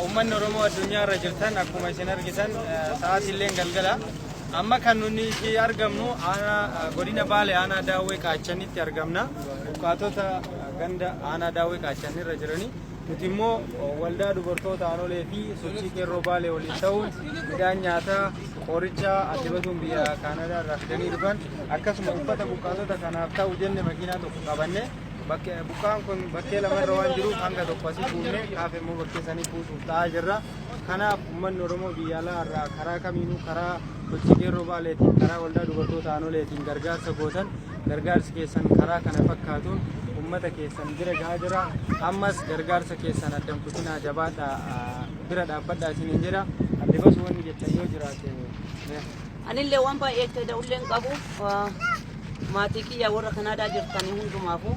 Uummanni Oromoo addunyaa irra jirtan akkuma isin argitan sa'aatillee galgala amma kan nuti argamnu godina Baalee aanaa Daawwee Qaachanitti argamna. Buqqaatota ganda aanaa Daawwee Qaachanii irra jiranii nuti immoo waldaa dubartoota aanolee fi sochii qeerroo Baalee waliin ta'uun midhaan nyaataa qoricha addibatuun biyya Kaanadaa irraa fidanii dhufan akkasuma uffata buqqaatota kanaaf ta'u jenne makiinaa tokko qabanne buqqaan kun bakkee lamarra waan jiruuf hanga tokko asii fuunee kaafee immoo bakkee sanii fuusuuf ta'aa jirra. Kanaaf uummanni Oromoo biyya alaa irraa karaa kamiinuu karaa sochii qeerroo Baaleetiin karaa waldaa dubartoota aanoleetiin gargaarsa gootan gargaarsi keessan karaa kana fakkaatuun ummata keessan bira gahaa jira. Ammas gargaarsa keessan addan kutinaa jabaadha bira dhaabbadhaa isiniin jedha. Addibas wanni jettan yoo jiraate anillee waan baay'ee itti da'ulleen qabu maatii kiyya warra Kanaadaa jirtanii hundumaafu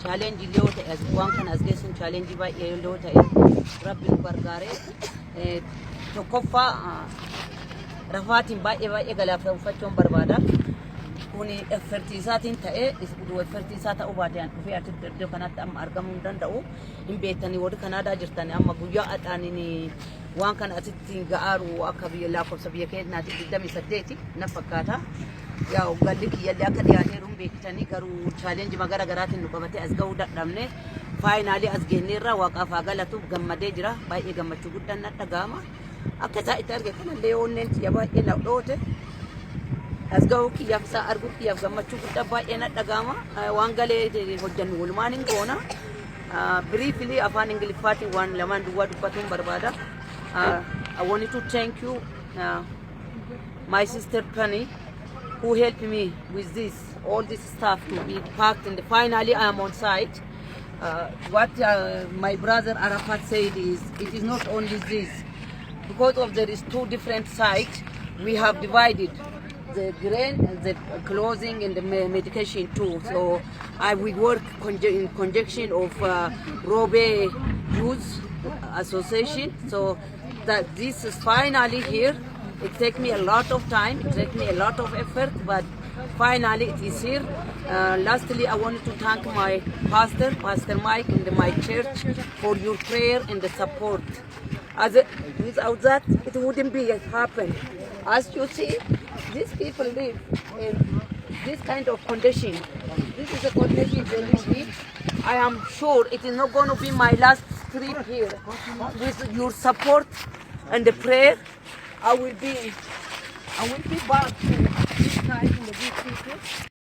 challenge yoo ta'e waan kana as geessuun challenge baay'ee yoo ta'e rabbi nu gargaaree tokkoffaa rafaatiin baay'ee galaaffachuun barbaada. Kuni effortiisaatiin ta'ee effortiisaa ta'uu baatee dhufee asitti iddoo kanatti amma argamuu hin danda'u. Hin beektanii warri Kanaadaa jirtanii amma guyyaa adhaaniin waan kana asitti ga'aaru akka biyya lakkoofsa biyya keenyaatti 28 na fakkaata. Yaa galli kiyyallee akka dhiyaateeru hin beektanii garuu challenge magara garaatiin nu qabatee as ga'uu dadhabne faayinaalii as geenyeerra waaqaaf haa galatuuf gammadee jira. Baay'ee gammachuu guddaan na dhaga'ama. Akka isaa itti arge kanallee onneen kiyya baay'ee na dhoote. As ga'uu kiyyaaf isaa arguu kiyyaaf gammachuu guddaa baay'ee na dhaga'ama. Waan galee hojjannu walumaan hin goona. Briefly afaan Ingiliffaatiin waan lamaan duwwaa dubbatuun barbaada. I wanted to thank you, my sister Penny, who helped me with all this stuff to be packed. And finally, I am on site. What my brother Arafat said is, it is not only this. Because of there is two different sites, we have divided the grain, the clothing, and the medication too. So we work in conjunction of Robe Youth Association. So that this is finally here. It takes me a lot of time, it takes me a lot of effort, but finally it is here. Lastly, I wanted to thank my pastor, Pastor Mike, and my church for your prayer and the support. Without that, it wouldn't be happen. As you see, these people live in this kind of condition. This is a condition they live in. I am sure it is not going to be my last trip here. With your support and the prayer, I will be back to this time in the good people.